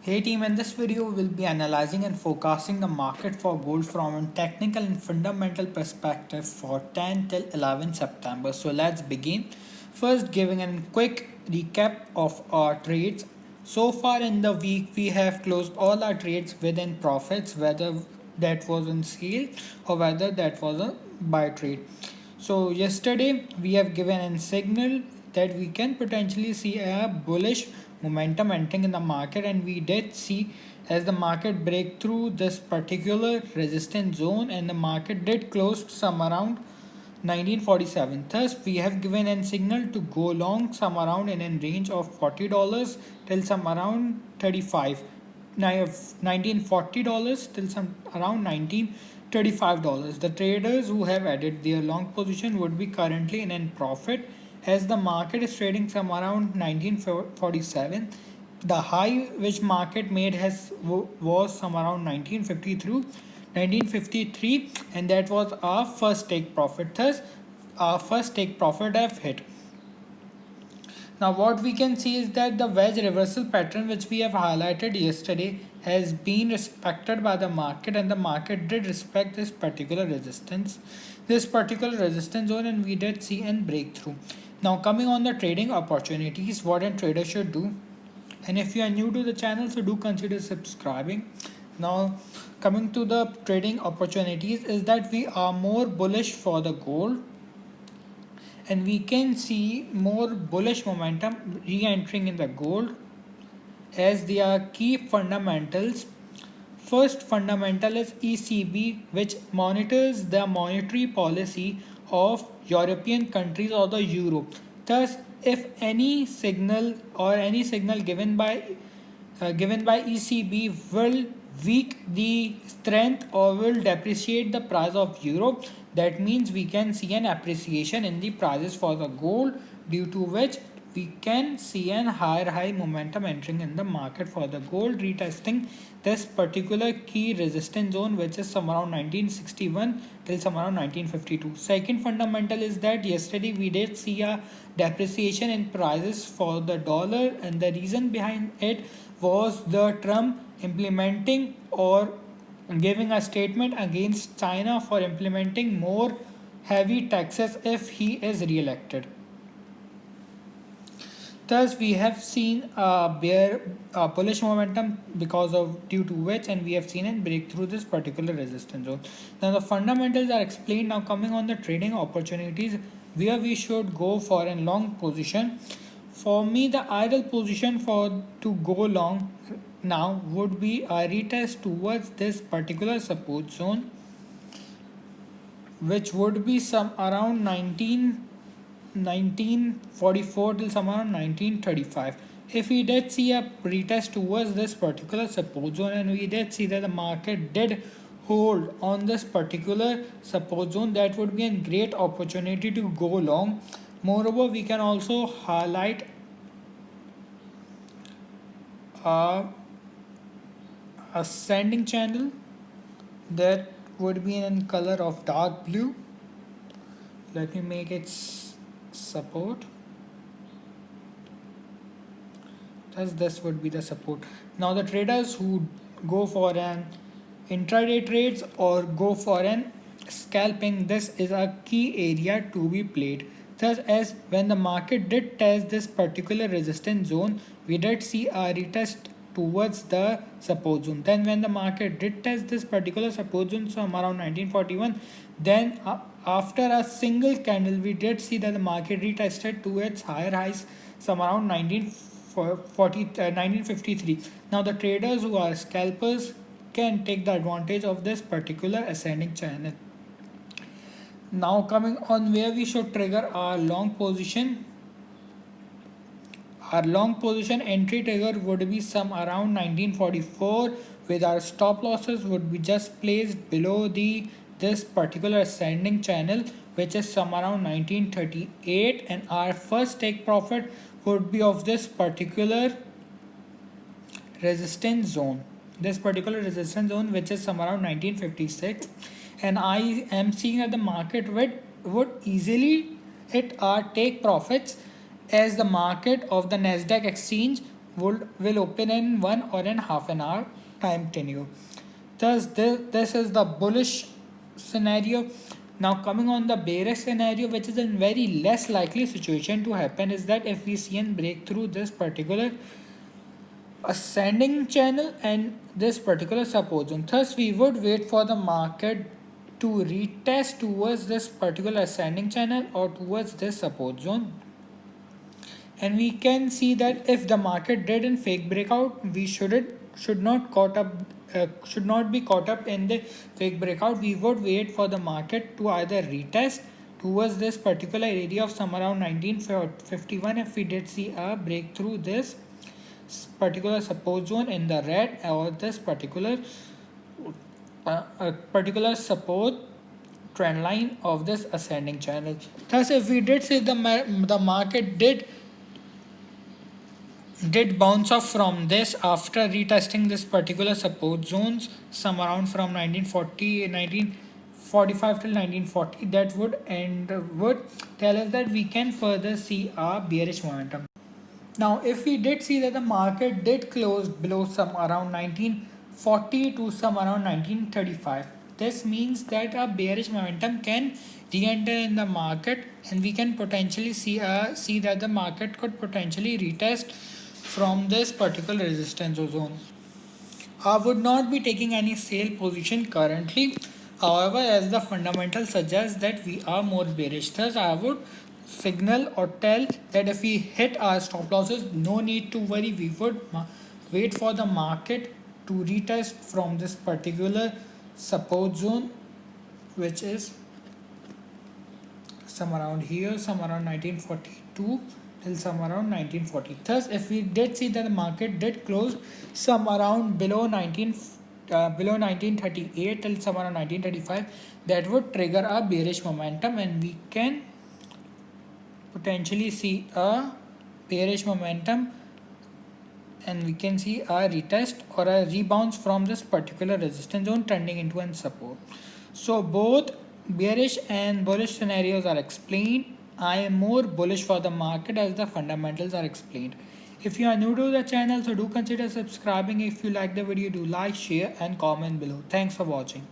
Hey team, in this video we'll be analyzing and forecasting the market for gold from a technical and fundamental perspective for 10 till 11 September. So let's begin. First, giving a quick recap of our trades. So far in the week we have closed all our trades within profits, whether that was on sale or whether that was a buy trade. So yesterday we have given a signal that we can potentially see a bullish momentum entering in the market, and we did see as the market break through this particular resistance zone, and the market did close some around 1947. Thus we have given a signal to go long some around in a range of $40 till some around 35, $1940 till some around $1935. The traders who have added their long position would be currently in a profit as the market is trading some around 1947. The high which market made was some around 1953, and that was our first take profit. Thus our first take profit have hit. Now what we can see is that the wedge reversal pattern which we have highlighted yesterday has been respected by the market, and the market did respect this particular resistance zone, and we did see a breakthrough. Now coming on the trading opportunities, what a trader should do, and if you are new to the channel, so do consider subscribing. Now coming to the trading opportunities is that we are more bullish for the gold, and we can see more bullish momentum re-entering in the gold as there are key fundamentals. First fundamental is ECB, which monitors the monetary policy of European countries or the euro. Thus if any signal given by ECB will weak the strength or will depreciate the price of euro, that means we can see an appreciation in the prices for the gold, due to which we can see an higher high momentum entering in the market for the gold, retesting this particular key resistance zone, which is some around 1961 till some around 1952. Second fundamental is that yesterday we did see a depreciation in prices for the dollar, and the reason behind it was the Trump implementing or giving a statement against China for implementing more heavy taxes if he is re-elected. Thus we have seen a bullish momentum due to which, and we have seen it break through this particular resistance zone. Now the fundamentals are explained. Now coming on the trading opportunities where we should go for a long position. For me, the ideal position to go long now would be a retest towards this particular support zone, which would be some around 1944 till some around 1935. If we did see a retest towards this particular support zone, and we did see that the market did hold on this particular support zone, that would be a great opportunity to go long. Moreover, we can also highlight a ascending channel that would be in color of dark blue. Let me make it support. Thus this would be the support. Now the traders who go for an intraday trades or go for an scalping, this is a key area to be played. Thus as when the market did test this particular resistance zone, we did see a retest towards the support zone. Then when the market did test this particular support zone from around 1941, then after a single candle we did see that the market retested to its higher highs some around 1953. Now the traders who are scalpers can take the advantage of this particular ascending channel. Now coming on where we should trigger our long position. Our long position entry trigger would be some around 1944, with our stop losses would be just placed below this particular ascending channel, which is some around 1938, and our first take profit would be of this particular resistance zone. This particular resistance zone, which is some around 1956, and I am seeing that the market would easily hit our take profits as the market of the Nasdaq exchange will open in 1 or in ½ an hour time tenure. Thus, this is the bullish scenario. Now, coming on the bearish scenario, which is a very less likely situation to happen, is that if we see and break through this particular ascending channel and this particular support zone. Thus, we would wait for the market to retest towards this particular ascending channel or towards this support zone. And we can see that if the market did in fake breakout, we should not be caught up in the fake breakout. We would wait for the market to either retest towards this particular area of somewhere around 1951 if we did see a breakthrough this particular support zone in the red, or this particular support trend line of this ascending channel. Thus, if we did see the market did bounce off from this after retesting this particular support zones some around from 1945 till 1940, that would tell us that we can further see a bearish momentum. Now, if we did see that the market did close below some around 1940 to some around 1935, this means that a bearish momentum can re-enter in the market, and we can potentially see that the market could potentially retest from this particular resistance zone. I would not be taking any sale position currently. However, as the fundamentals suggest that we are more bearish, thus I would signal or tell that if we hit our stop losses, no need to worry. We would wait for the market to retest from this particular support zone, which is some around here, some around 1942 till some around 1940. Thus, if we did see that the market did close some around below 1938 till some around 1935, that would trigger a bearish momentum, and we can potentially see a bearish momentum, and we can see a retest or a rebound from this particular resistance zone turning into a support. So both bearish and bullish scenarios are explained. I am more bullish for the market as the fundamentals are explained. If you are new to the channel, so do consider subscribing. If you like the video, do like, share and comment below. Thanks for watching.